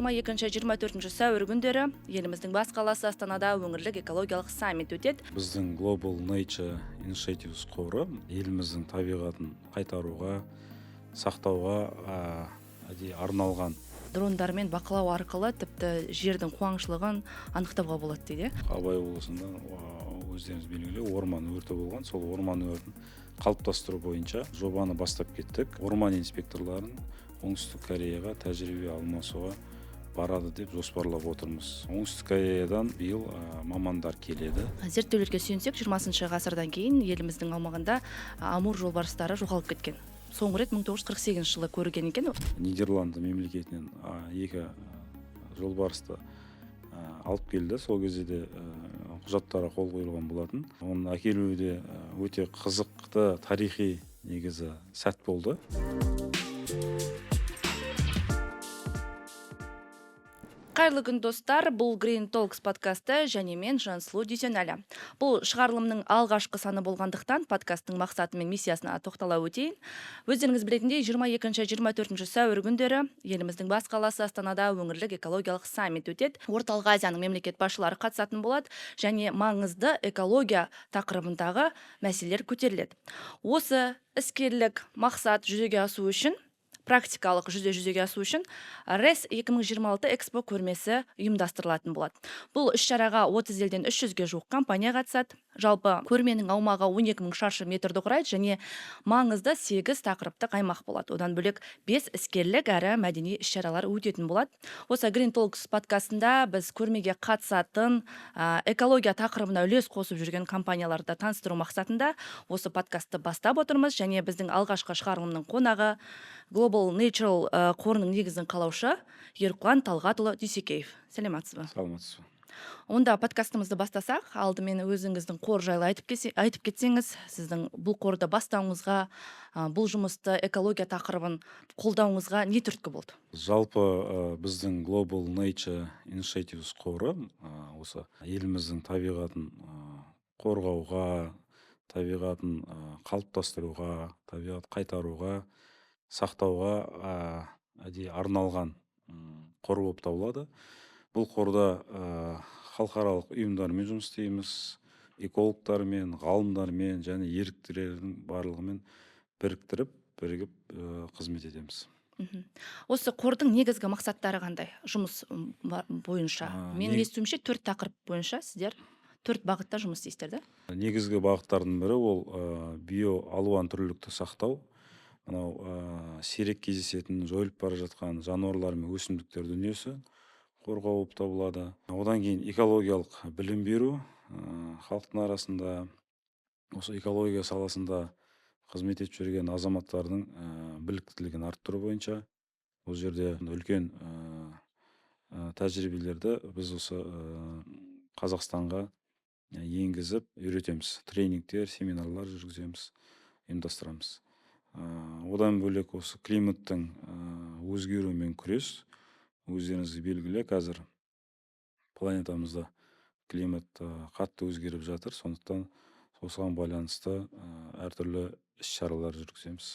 22-24 сәуір күндері еліміздің бас қаласы Астанада өңірлік экологиялық саммит өтеді. Біздің Global Nature Initiatives қоры еліміздің табиғатын қайтаруға, сақтауға арналған Дрондармен бақылау арқылы тіпті жердің қуаңшылығын анықтауға болады дейді. Абай облысында өздеріңіз белгілі орман өрті болған. Сол орман өртін қалыптастыру бойынша жобаны бастап кеттік. Орман инспекторларын Оңтүстік Кореяға тәжірибе алмасуға барады деп жоспарлап отырмыз. Оңтүстік Кореядан биыл мамандар келеді. Зерттеулерге сүйенсек, 20 ғасырдан кейін еліміздің аумағында амур жолбарыстары жоғалып кеткен. Соңғы рет 1948 жылы көрген екен. Нидерланды мемлекетінен екі жолбарысты алып келді. Сол кезде де құжаттарға қол қойылған болатын. Оның әкелуі де өте қызықты тарихи негізі сәт болды. Қайырлы күн достар, бұл Green Talks подкасты және мен Жансұлу Дүйсенәлі. Бұл шығарылымның алғашқы саны болғандықтан подкасттың мақсаты мен миссиясына тоқтала өтейін. Өздеріңіз білетіндей, 22-24 сәуір күндері еліміздің бас қаласы Астанада өңірлік экологиялық саммит өтеді. Орталық Азияның мемлекет басшылары қатысатын болады және маңызды экология тақырыбындағы мәселелер көтеріледі. Осы іскерлік мақсат жүзеге асу үшін практикалық жүзеге асу үшін RES 2026 экспо көрмесі ұйымдастырылатын болады. Бұл іс-шараға 30 елден 300-ге жуық компания қатысады. Жалпы көрменің аумағы 12.000 шаршы метрді құрайды және маңызды 8 тақырыптық аймақ болады. Одан бөлек 5 іскерлік әрі мәдени іс-шаралар өтетін болады. Осы Green Talks подкастында біз көрмеге қатысатын экология тақырыбына үлес қосып жүрген компанияларды таныстыру мақсатында осы подкастты бастап отырмыз және біздің алғашқы шығарылымның қонағы Global Nature қорының негізін қалаушы Ерқұлан Талғатұлы Дүйсекеев. Сәлеметсіз бе? Саламатсыз ба? Онда подкастымызды бастасақ, алдымен өзіңіздің қор жайлы айтып кетсеңіз, сіздің бұл қорды бастауыңызға, бұл жұмысты экология тақырыбын қолдауыңызға не түрткі болды? Жалпы біздің Global Nature Initiatives қоры осы еліміздің табиғатын қорғауға, табиғатын қалыптастыруға, табиғат қайтаруға, сақтауға арналған қор болып табылады. Бұл қорда халықаралық ұйымдармен жұмыс істейміз, экологтармен, ғалымдармен және еріктілердің барлығымен бірігіп қызмет етеміз. Осы қордың негізгі мақсаттары қандай? Жұмыс бойынша. Менің естуімше 4 тақырып бойынша сіздер 4 бағытта жұмыс істейсіздер, да? Негізгі бағыттардың бірі ол биоалуан түрлілікті сақтау. Мынау сирек кездесетін, жойылып бара жатқан жануарлар мен өсімдіктер дүниесі қорғау болып табылады. Одан кейін экологиялық білім беру, халықтың арасында осы экология саласында қызмет етіп жүрген азаматтардың біліктілігін арттыру бойынша бұл жерде үлкен тәжірибелерді біз осы Қазақстанға енгізіп үйретеміз. Тренингтер, семинарлар жүргіземіз, ұйымдастырамыз. Одан бөлек осы климаттың өзгеруімен күрес. Өздеріңізге белгілі, қазір планетамызда климат қатты өзгеріп жатыр. Сондықтан осыған байланысты әртүрлі іс-шаралар жүргіземіз.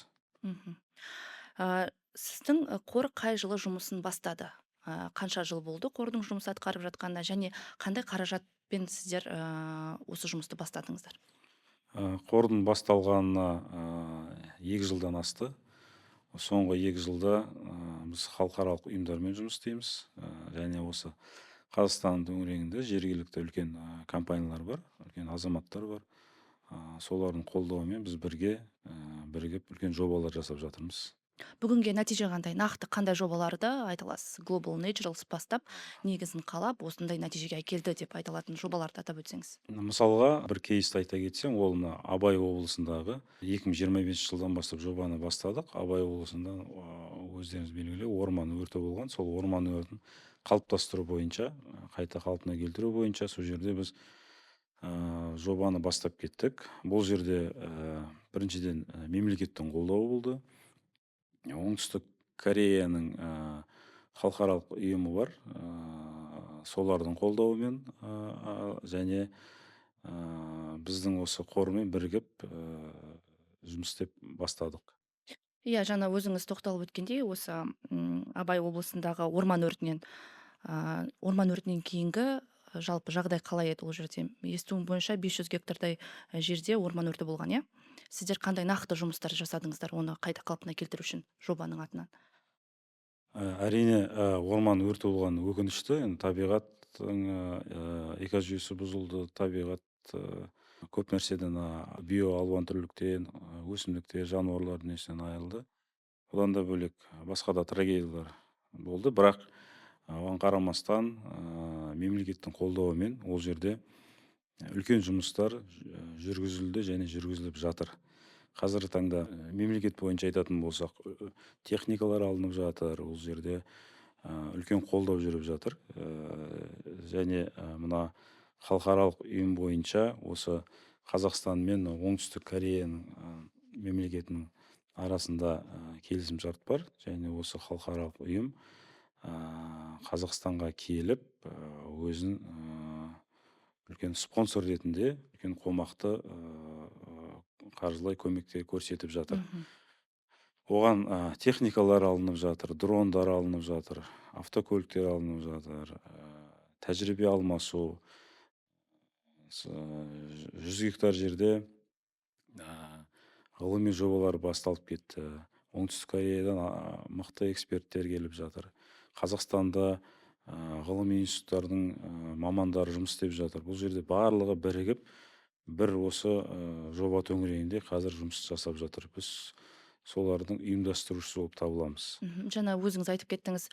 Сіздің қор қай жылы жұмысын бастады? Қанша жыл болды қордың жұмыс атқарып жатқанына және қандай қаражатпен сіздер осы жұмысты бастадыңыздар? Қордың басталғанына 2 жылдан асты. Соңғы 2 жылда біз халықаралық ұйымдармен жұмыс істейміз. Және осы Қазақстан төңірегінде жергілікті үлкен компаниялар бар, үлкен азаматтар бар. Солардың қолдауымен біз бірігіп үлкен жобалар жасап жатырмыз. Бүгінге нәтиже қандай? Нақты қандай жобаларды айта аласыз? Global Naturals бастап, негізін қалап, осындай нәтижеге әкелді деп айта алатын жобаларды атап өтсеңіз. Мысалға, бір кейсті айта кетсем, ол Абай облысындағы 2025 жылдан бастап жобаны бастадық. Абай облысында өздеріңіз белгілі орман өрті болған. Сол орман өртін қалыптастыру бойынша, қайта қалпына келтіру бойынша сол жерде біз жобаны бастап кеттік. Бұл жерде біріншіден мемлекеттің қолдауы болды. Оңтүстік Кореяның халықаралық ұйымы бар. Солардың қолдауымен және біздің осы қормен бірігіп жұмыс істеп бастадық. Иә, жаңа өзіңіз тоқталып өткендей, осы Абай облысындағы орман өртінен кейінгі жалпы жағдай қалай еді ол жерде? Естуім бойынша 500 гектардай жерде орман өрті болған, иә? Сіздер қандай нақты жұмыстар жасадыңыздар оны қайта қалпына келтіру үшін жобаның атынан? Әрине, орман өрті болған өкінішті. Енді табиғаттың экожүйесі бұзылды, табиғат көп нәрседен, биоалуантүрліліктен, өсімдіктер, жануарлар дүниесінен айырылды. Одан да бөлек басқа да трагедиялар болды. Бірақ оған қарамастан мемлекеттің қолдауымен ол жерде үлкен жұмыстар жүргізілді және жүргізіліп жатыр. Қазіргі таңда мемлекет бойынша айтатын болсақ, техникалар алынып жатыр. Ол жерде үлкен қолдау жүріп жатыр. Және мына халықаралық ұйым бойынша осы Қазақстан мен Оңтүстік Кореяның мемлекетінің арасында келісім шарт бар. Және осы халықаралық ұйым Қазақстанға келіп өзін үлкен спонсор ретінде үлкен қомақты қаржылай көмектер көрсетіп жатыр. Оған техникалар алынып жатыр, дрондар алынып жатыр, автокөліктер алынып жатыр, тәжірибе алмасу. 100 гектар жерде ғылыми жобалар басталып кетті. Оңтүстік Кореядан мықты эксперттер келіп жатыр. Қазақстанда ғылыми институттардың мамандары жұмыс істеп жатыр. Бұл жерде барлығы бірігіп, бір осы жоба төңірегінде қазір жұмыс жасап жатыр. Біз солардың ұйымдастырушысы болып табыламыз. Жаңа өзіңіз айтып кеттіңіз,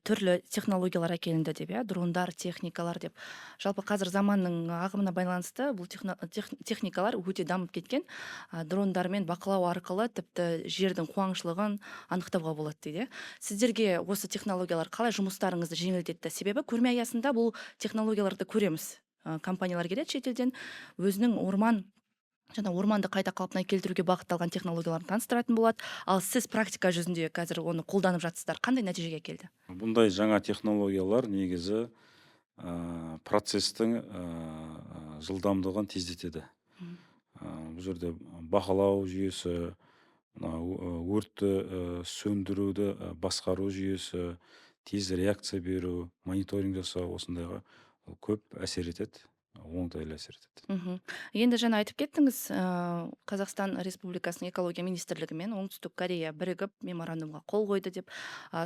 түрлі технологиялар әкелінді деп, иә, дрондар, техникалар деп. Жалпы қазір заманның ағымына байланысты бұл техникалар өте дамып кеткен. Дрондармен бақылау арқылы тіпті жердің қуаңшылығын анықтауға болады дейді. Сіздерге осы технологиялар қалай жұмыстарыңызды жеңілдетті? Себебі көрме аясында бұл технологияларды көреміз. Компаниялар келеді шетелден, өзінің орманды қайта қалпына келтіруге бағытталған технологияларын таныстыратын болады. Ал сіз практика жүзінде қазір оны қолданып жатсыздар. Қандай нәтижеге келді? Бұндай жаңа технологиялар негізі процестің жылдамдығын тездетеді. Бұл жерде бақылау жүйесі, өртті сөндіруді басқару жүйесі, тез реакция беру, мониторинг жасау, осындайға көп әсер етеді, оңтайлы әсер етеді. Енді жаңа айтып кеттіңіз, Қазақстан Республикасының экология министрлігі мен Оңтүстік Корея бірігіп меморандумға қол қойды деп.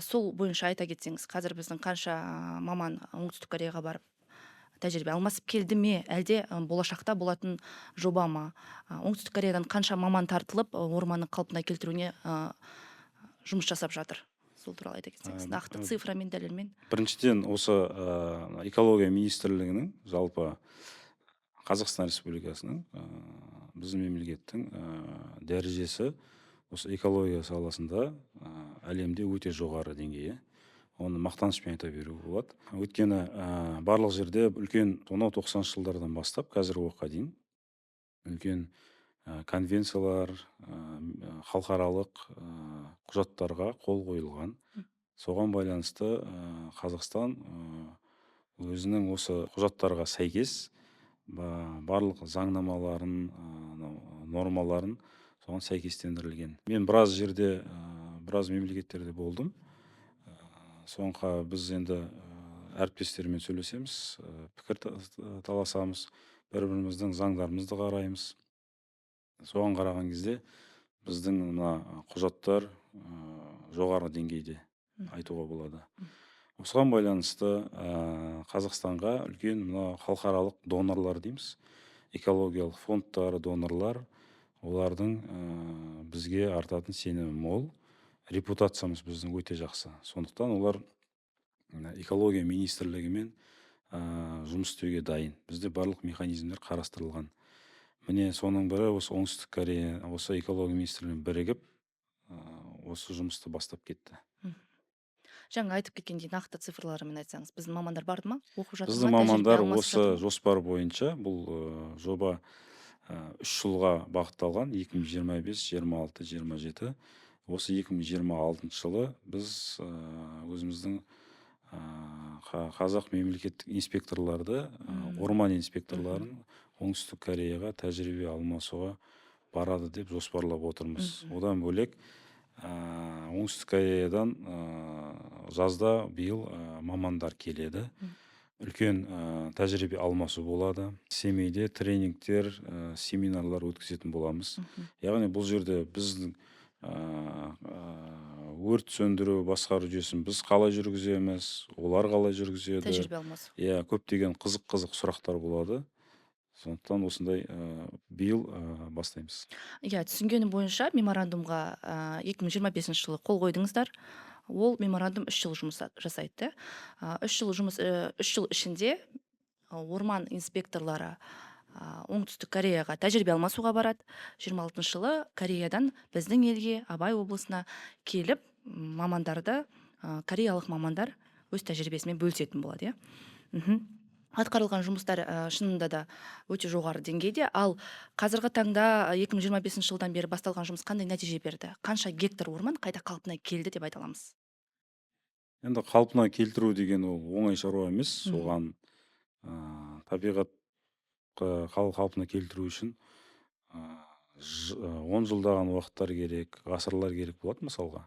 Сол бойынша айта кетсеңіз, қазір біздің қанша маман Оңтүстік Кореяға барып тәжірибе алмасып келді ме, әлде болашақта болатын жоба ма? Оңтүстік Кореядан қанша маман тартылып орманның қалпына келтіруіне жұмыс жасап жатыр? Сол туралы айта кетсеңіз, нақты цифрамен, дәлелмен. Біріншіден, осы экология министрлігінің, жалпы Қазақстан Республикасының, біздің мемлекеттің дәрежесі осы экология саласында әлемде өте жоғары деңгейі. Оны мақтанышпен айта беруге болады. Өйткені барлық жерде үлкен 90-шы жылдардан бастап қазіргі уақытқа дейін үлкен конвенциялар, халықаралық құжаттарға қол қойылған. Соған байланысты Қазақстан өзінің осы құжаттарға сәйкес барлық заңнамаларын, нормаларын соған сәйкестендірілген. Мен біраз жерде, біраз мемлекеттерде болдым. Соңға біз енді әріптестермен сөйлесеміз, пікір таласамыз, бір-біріміздің заңдарымызды қараймыз. Соған қараған кезде біздің құжаттар жоғары деңгейде айтуға болады. Осыған байланысты Қазақстанға үлкен халықаралық донорлар дейміз, экологиялық фондтар, донорлар, олардың бізге артатын сенімі мол, репутациямыз біздің өте жақсы. Сондықтан олар экология министрлігімен жұмыс істеуге дайын. Бізде барлық механизмдер қарастырылған. Міне соның бірі осы Оңтүстік Корея, осы экология министрлігімен бірігіп осы жұмысты бастап кетті. Жаңа айтып кеткендей, нақты цифрларымен айтсаңыз, біздің мамандар барды ма? Оқып жатыр ма? Біздің мамандар осы жоспар бойынша, бұл жоба 3 жылға бағытталған, 2025, 26, 27. Осы 2026 жылы біз өзіміздің қазақ мемлекеттік инспекторларды, орман инспекторларын Оңтүстік Кореяға тәжірибе алмасуға барады деп жоспарлап отырмыз. Одан бөлек Оңтүстік Кореядан жазда биыл мамандар келеді. Үлкен тәжірибе алмасу болады. Семейде тренингтер, семинарлар өткізетін боламыз. Яғни бұл жерде біздің өрт сөндіру басқару жүйесін біз қалай жүргіземіз, олар қалай жүргізеді. тәжірибе алмасу. Иә, көптеген қызық сұрақтар болады. Сондықтан осындай биыл бастаймыз. Иә, түсінгенім бойынша меморандумға 2025 жылы қол қойдыңыздар. Ол меморандум 3 жыл жұмыс жасайды. 3 жыл ішінде орман инспекторлары оңтүстік Кореяға тәжірибе алмасуға барады. 26 жылы Кореядан біздің елге, Абай облысына келіп, мамандарды, кореялық мамандар өз тәжірибесімен бөлісетін болады, иә. Атқарылған жұмыстар шынында да өте жоғары деңгейде. Ал қазіргі таңда 2025 жылдан бері басталған жұмыс қандай нәтиже берді? Қанша гектар орман қайта қалпына келді деп айта аламыз? Енді қалпына келтіру деген ол оңай шаруа емес. Соған табиғатқа қалпына келтіру үшін 10 жылдаған уақыттар керек, ғасырлар керек болады мысалға.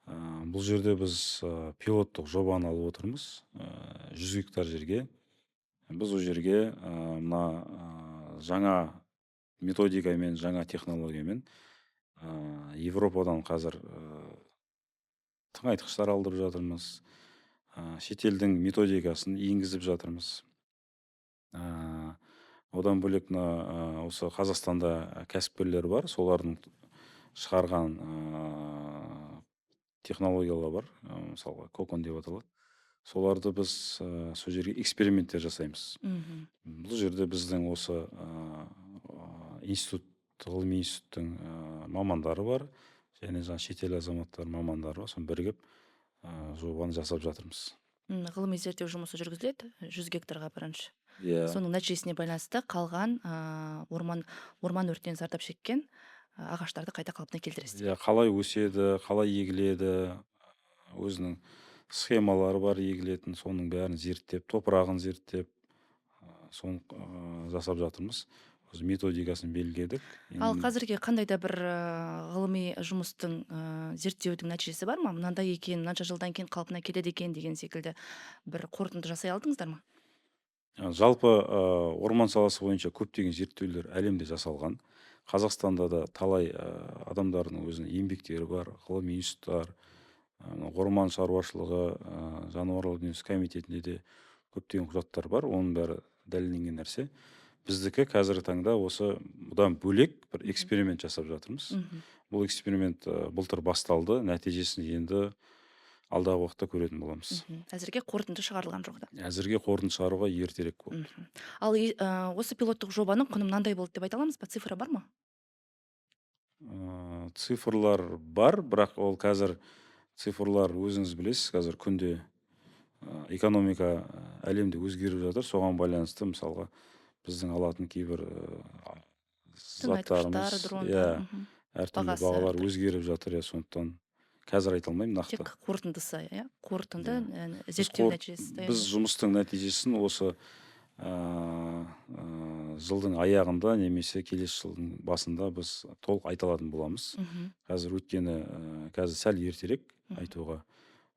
Бұл жерде біз пилоттық жобаны алып отырмыз. 100 гектар жерге. Біз ол жерге мына жаңа методикамен, жаңа технологиямен Европадан қазір тыңайтқыштар алдырып жатырмыз. Шетелдің методикасын енгізіп жатырмыз. Одан бөлек осы Қазақстанда кәсіпкерлер бар, солардың шығарған технологиялар бар, мысалға кокон деп аталады. Соларды біз сол жерге эксперименттер жасаймыз. Бұл жерде біздің осы ғылыми институттың мамандары бар, және шетел азаматтар мамандары бар, соны бірігіп жобаны жасап жатырмыз. Ғылыми зерттеу жұмысы жүргізіледі 100 гектарға бірінші. Иә. Соның нәтижесіне байланысты қалған орман өрттен зардап шеккен ағаштарды қайта қалпына келтіресіз. Иә, қалай өседі, қалай егіледі, өзінің схемалары бар егілетін, соның бәрін зерттеп, топырағын зерттеп, соны жасап жатырмыз. Өз методикасын белгіледік. Ал қазірге қандай да бір ғылыми жұмыстың зерттеудің нәтижесі бар ма? Мынандай екен, мынанша жылдан кейін қалпына келеді екен деген секілді бір қорытынды жасай алдыңыздар ма? Жалпы орман саласы бойынша көптеген зерттеулер әлемде жасалған. Қазақстанда да талай адамдардың өзінің еңбектері бар, ғылыми институттар, орман шаруашылығы, жануарлар дүниесі комитетінде де көптеген құжаттар бар. Оның бәрі дәлелденген нәрсе. Біздікі қазіргі таңда осы бұдан бөлек бір эксперимент жасап жатырмыз. Бұл эксперимент былтыр басталды, нәтижесін енді алдағы уақытта көретін боламыз. Әзірге қорытынды шығарылған жоқ да. Әзірге қорытынды шығаруға ертерек болды. Ал осы пилоттық жобаның құны мынандай болды деп айта аламыз ба? Цифры бар ма? Цифрлар бар, бірақ ол қазір цифрлар өзіңіз білесіз, қазір күнде экономика әлемде өзгеріп жатыр. Соған байланысты мысалға біздің алатын кейбір заттарымыз, әртүрлі бағалар өзгеріп жатыр. Сондықтан қазір айта алмаймын нақты. Тек қорытындысы, қорытынды зерттеу нәтижесі. Біз жұмыстың нәтижесін осы жылдың аяғында немесе келесі жылдың басында біз толық айта алатын боламыз. Қазір өткені қазір сәл ертерек айтуға.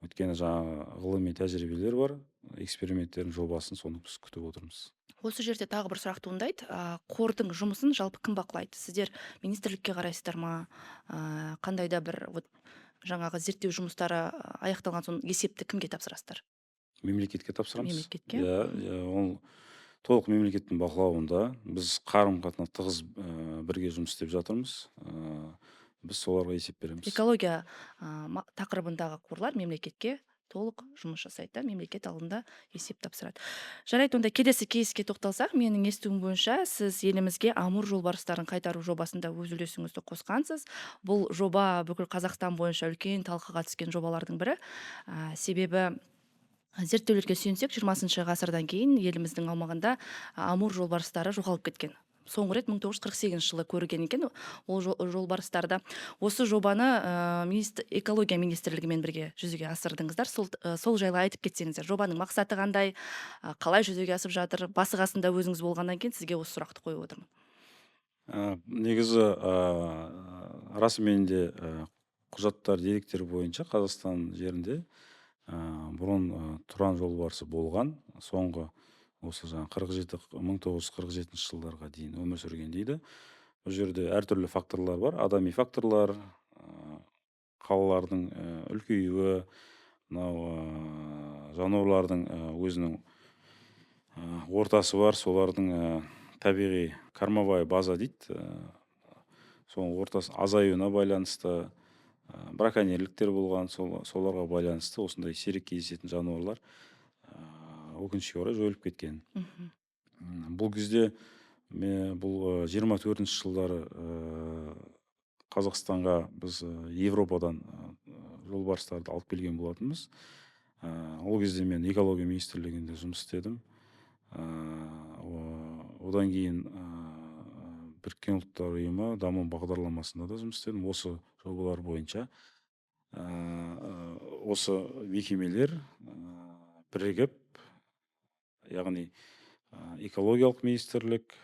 Өткені жаңа ғылыми тәжірибелер бар, эксперименттердің жобасын соны біз күтіп отырмыз. Осы жерде тағы бір сұрақ туындайды. Қордың жұмысын жалпы кім бақылайды? Сіздер министрлікке қарайсыздар ма? Қандай да бір жаңағы зерттеу жұмыстары аяқталған соң есепті кімге тапсырасыздар? Мемлекетке тапсырамыз. Мемлекетке? Ол толық мемлекеттің бақылауында. Біз қарым-қатынас тығыз бірге жұмыс істеп жатырмыз. Біз соларға есеп береміз. Экология тақырыбындағы қорлар мемлекетке толық жұмыс жасайды, мемлекет алдында есеп тапсырады. Жарайды, онда келесі кейске тоқталсақ, менің естуім бойынша сіз елімізге Амур жолбарыстарын қайтару жобасында өз үлесіңізді қосқансыз. Бұл жоба бүкіл Қазақстан бойынша үлкен талқыға түскен жобалардың бірі. Себебі зерттеулерге сүйенсек, 20 ғасырдан кейін еліміздің аумағында Амур жолбарыстары жоғалып кеткен. Соңғы рет 1948 жылы көрген екен ол жолбарыстарды. Осы жобаны экология министрлігімен бірге жүзеге асырдыңыздар. Сол жайлы айтып кетсеңіздер, жобаның мақсаты қандай, қалай жүзеге асып жатыр? Басы-қасында өзіңіз болғаннан кейін сізге осы сұрақты қойып отырмын. Негізі расымен де құжаттар деректер бойынша Қазақстан жерінде бұрын Тұран жолбарысы болған, соңғы осы жаңағы 1947 жылдарға дейін өмір сүрген дейді. Бұл жерде әртүрлі факторлар бар, адами факторлар, қалалардың үлкеюі, мынау жануарлардың өзінің ортасы бар, солардың табиғи кормовая база дейді, соның ортасы азаюына байланысты, браконьерліктер болған, соларға байланысты осындай сирек кездесетін жануарлар өкінішке орай жойылып кеткен. Бұл кезде бұл 24-ші жылдары Қазақстанға біз Европадан жолбарыстарды алып келген болатынбыз. Ол кезде мен экология министрлігінде жұмыс істедім. Одан кейін Біріккен ұлттар ұйымы даму бағдарламасында да жұмыс істедім. Осы жобалар бойынша осы мекемелер бірігіп, яғни экологиялық министрлік,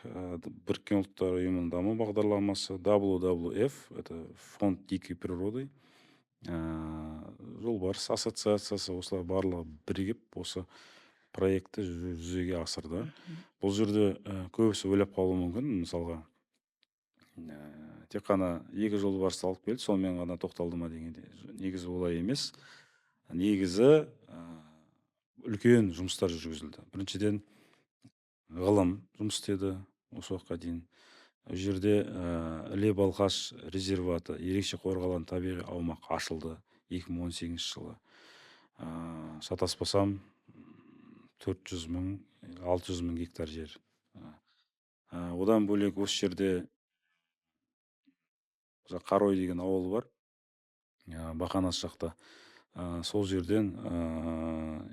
Біріккен ұлттар ұйымының даму бағдарламасы, WWF, это фонд дикой природы, жолбарыс ассоциациясы, осылар барлығы бірігіп осы проектті жүзеге асырды. Бұл жерде көбісі ойлап қалуы мүмкін, мысалға тек қана 2 жолбарысты алып келді, сонымен ғана тоқталды ма дегенде. Негізі олай емес. Негізі үлкен жұмыстар жүргізілді. Біріншіден ғылым жұмыс істеді осы уақытқа дейін. Ол жерде Іле-Балқаш резерваты, ерекше қорғалған табиғи аумақ ашылды 2018 жылы. Шатаспасам 400 мың, 600 мың гектар жер. Одан бөлек осы жерде Қарой деген ауыл бар, Бақанас жақта. Сол жерден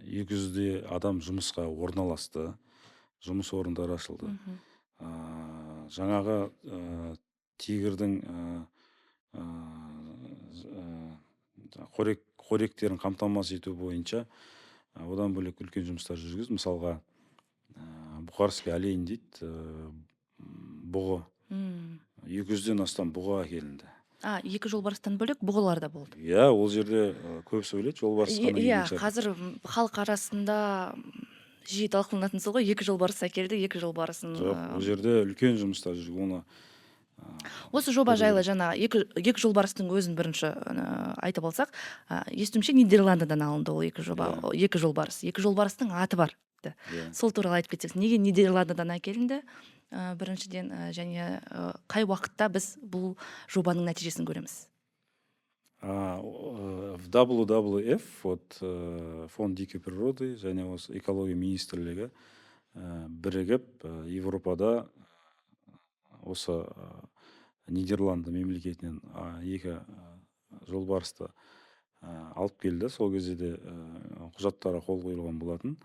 200-де адам жұмысқа орналасты, жұмыс орындары ашылды. Жаңағы тигрдің қоректерін қамтамасыз ету бойынша одан бөлек үлкен жұмыстар жүргізді. Мысалға Бұқарский олень дейді, бұғы. 200-ден астам бұғы әкелінді. 2 жолбарыстан бөлек бұғылар да болды. Иә, ол жерде көбісі ойлайды жолбарыс қана Иә, қазір халық арасында жиі талқыланатын сол ғой, 2 жолбарыс әкелді, 2 жолбарысын. Жоқ, ол жерде үлкен жұмыстар жүрді. Оны осы жоба жайлы жаңа 2 жолбарыстың өзін бірінші айтып алсақ, естуімше Нидерландыдан алынды ол 2 жоба, 2 жолбарыс. 2 жолбарыстың аты бар. Сол туралы айтып кетсек, неге Нидерландыдан әкелінді? Біріншіден, және қай уақытта біз бұл жобаның нәтижесін көреміз? В WWF, фонд дикой природы және осы экология министрлігі бірігіп Европада осы Нидерланды мемлекетінен 2 жолбарысты алып келді. Сол кезде де құжаттарға қол қойылған болатын.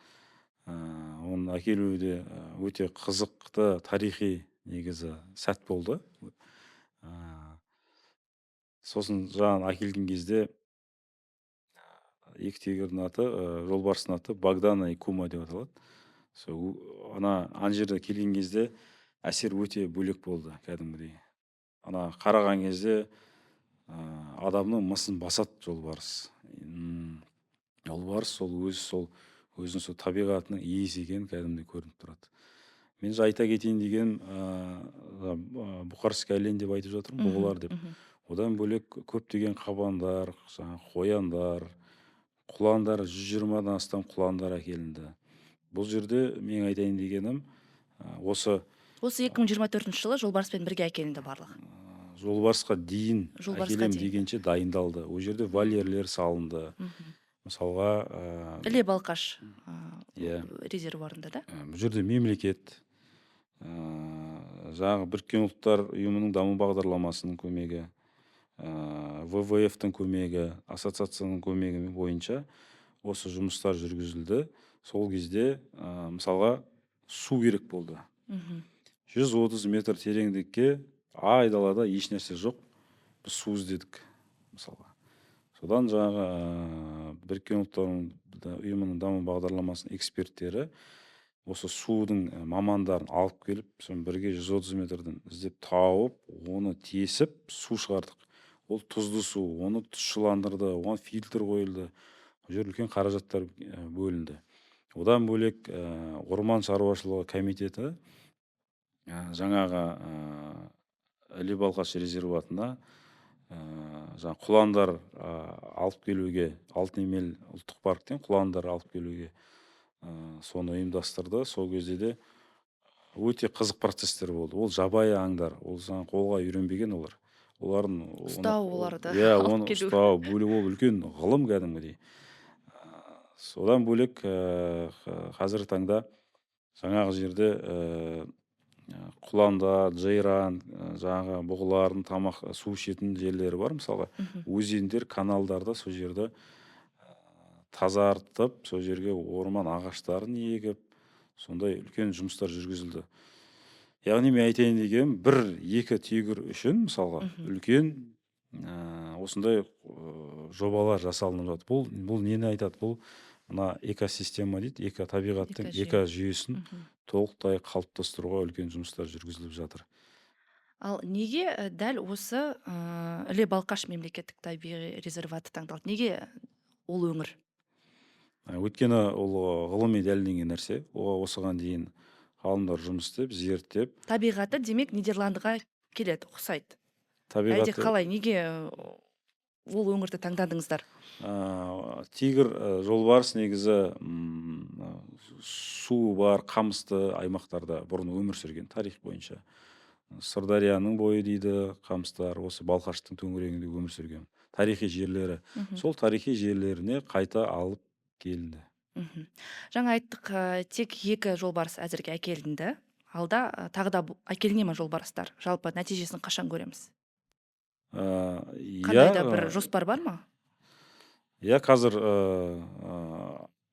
Оның әкелуде өте қызықты тарихи негізі сәт болды. Сосын жаңа әкелген кезде 2 тигрдің аты, жолбарыстың аты Богдана и Кума деп аталады. Ана жерде келген кезде әсер өте бөлек болды кәдімгідей. Ана қараған кезде адамның мысын басады жолбарыс. Жолбарыс өзінің сол табиғатының иесі екен кәдімгідей көрініп тұрады. Мен айта кетейін деген Бұқарский олень деп айтып жатырмын, бұғылар деп. Одан бөлек көптеген қабандар, қояндар, құландар, 120-дан астам құландар әкелінді. Бұл жерде мен айтайын дегенім осы 2024 жылы жолбарыспен бірге әкелінді барлығы. Жолбарысқа дейін әкелем дегенше дайындалды. Ол жерде вольерлер салынды. Мысалға Іле-Балқаш резервуарында да? Бұл жерде мемлекет, жаңағы Біріккен ұлттар ұйымының даму бағдарламасының көмегі, ВВФ-тің көмегі, ассоциацияның көмегі бойынша осы жұмыстар жүргізілді. Сол кезде мысалға су керек болды. 130 метр тереңдікке айдалада еш нәрсе жоқ, біз су іздедік мысалға. Содан жаңағы Біріккен ұлттар ұйымының даму бағдарламасының эксперттері осы судың мамандарын алып келіп, бірге 130 метрден іздеп тауып, оны тесіп су шығардық. ол тұзды су, оны тұщыландырды, оған фильтр қойылды. Ол жер үлкен қаражаттар бөлінді. Одан бөлек орман шаруашылығы комитеті жаңағы Іле Балқаш резерватына жаңа құландар алып келуге, Алтын емел ұлттық парктен құландар алып келуге соны ұйымдастырды. Сол кезде де өте қызық процесстер болды. Ол жабайы аңдар, ол жаңа қолға үйренбеген олар. Олардың Ұстау оларды алып оны келу. ұстау, бөлу ол үлкен ғылым кәдімгідей. Содан бөлек қазіргі таңда жаңағы жерде құланда, жайран, жаңағы бұғылардың тамақ су ішетін жерлері бар. Мысалға өзендер, каналдарда сол жерді тазартып, сол жерге орман ағаштарын егіп, сондай үлкен жұмыстар жүргізілді. Яғни мен айтайын дегенім, бір-екі түйгір үшін мысалға үлкен осындай жобалар жасалынып жатыр. Бұл нені айтады? Бұл мына экосистема дейді, табиғаттың экожүйесін толықтай қалыптастыруға үлкен жұмыстар жүргізіліп жатыр. Ал неге дәл осы Іле Балқаш мемлекеттік табиғи резерваты таңдалды? Неге ол өңір? Өйткені ол ғылыми дәлелденген нәрсе. Осыған дейін ғалымдар жұмыс істеп, зерттеп. Табиғаты демек Нидерландыға келеді, ұқсайды. Табиғаты Әлде қалай, неге ол өңірді таңдадыңыздар? Тигр, жолбарыс негізі су бар, қамысты аймақтарда бұрын өмір сүрген тарих бойынша. Сырдарияның бойы дейді қамыстар, осы Балқаштың төңірегінде өмір сүрген тарихи жерлері. Сол тарихи жерлеріне қайта алып келінді. Жаңа айттық, тек 2 жолбарыс әзірге әкелінді. Алда тағы да әкеліне ме жолбарыстар? Жалпы нәтижесін қашан көреміз? Қандай да бір жоспар бар ма? Қазір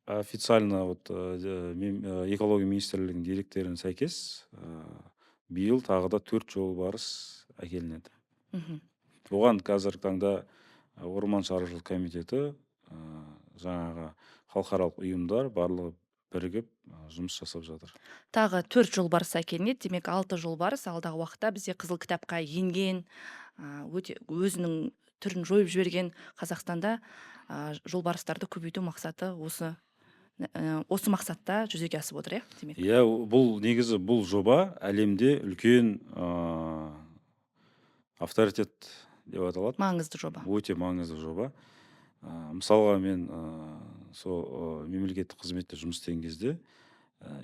официально экология министрлігінің деректеріне сәйкес биыл тағы да 4 жолбарыс әкелінеді. Оған қазіргі таңда орман шаруашылығы комитеті, жаңағы халықаралық ұйымдар барлығы бірігіп жұмыс жасап жатыр. Тағы 4 жолбарыс әкелінеді, демек 6 жолбарыс алдағы уақытта бізде Қызыл кітапқа енген, өзінің түрін жойып жіберген Қазақстанда жолбарыстарды көбейту мақсаты осы мақсатта жүзеге асып отыр, демек. Бұл негізі бұл жоба әлемде үлкен авторитет деп аталады. Маңызды жоба. Өте маңызды жоба. Мысалға мен сол мемлекеттік қызметте жұмыс істеген кезде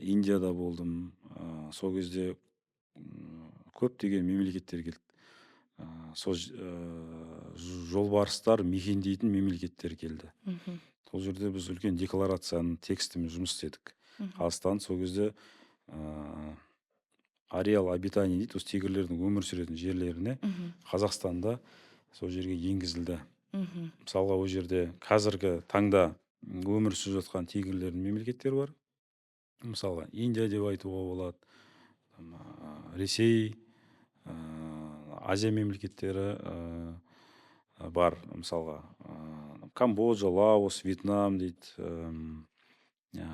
Индияда болдым. Сол кезде көптеген мемлекеттер келді. Сол жолбарыстар мекендейтін мемлекеттер келді. Сол жерде біз үлкен декларацияның текстімен жұмыс істедік. Қазақстан сол кезде ареал обитания дейді, осы тигрлердің өмір сүретін жерлеріне Қазақстанда сол жерге енгізілді. Мысалға ол жерде қазіргі таңда өмір сүріп жатқан тигрлердің мемлекеттері бар. Мысалға Индия деп айтуға болады, Ресей, Азия мемлекеттері бар. Мысалға Камбоджа, Лаос, Вьетнам дейді,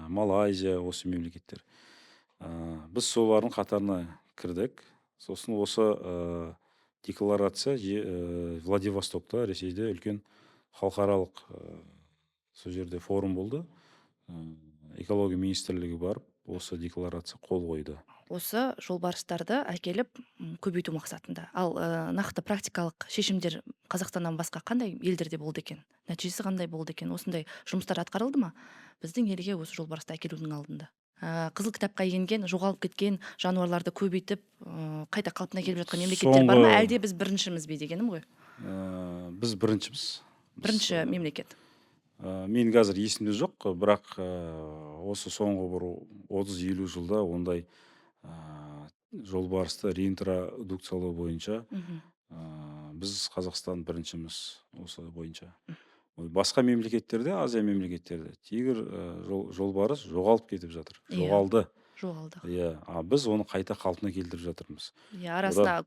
Малайзия, осы мемлекеттер. Біз солардың қатарына кірдік. Сосын осы декларация Владивостокта, Ресейде үлкен халықаралық сол жерде форум болды. Экология министрлігі барып, осы декларация қол қойды. Осы жолбарыстарды әкеліп көбейту мақсатында. Ал нақты практикалық шешімдер Қазақстаннан басқа қандай елдерде болды екен? Нәтижесі қандай болды екен? Осындай жұмыстар атқарылды ма біздің елге осы жолбарысты әкелудің алдында? Қызыл кітапқа енген, жоғалып кеткен жануарларды көбейтіп, қайта қалпына келіп жатқан мемлекеттер бар ма? Әлде біз біріншіміз бе дегенім ғой? Біз біріншіміз. Бірінші мемлекет. Мен қазір есімде жоқ, бірақ осы соңғы бір 30-50 жылда ондай жолбарысты реинтродукциялау бойынша біз Қазақстан біріншіміз осы бойынша. Басқа мемлекеттерде, Азия мемлекеттерде тигр, жолбарыс жоғалып кетіп жатыр. Жоғалды. Жоғалды. Біз оны қайта қалпына келтіріп жатырмыз. Арасына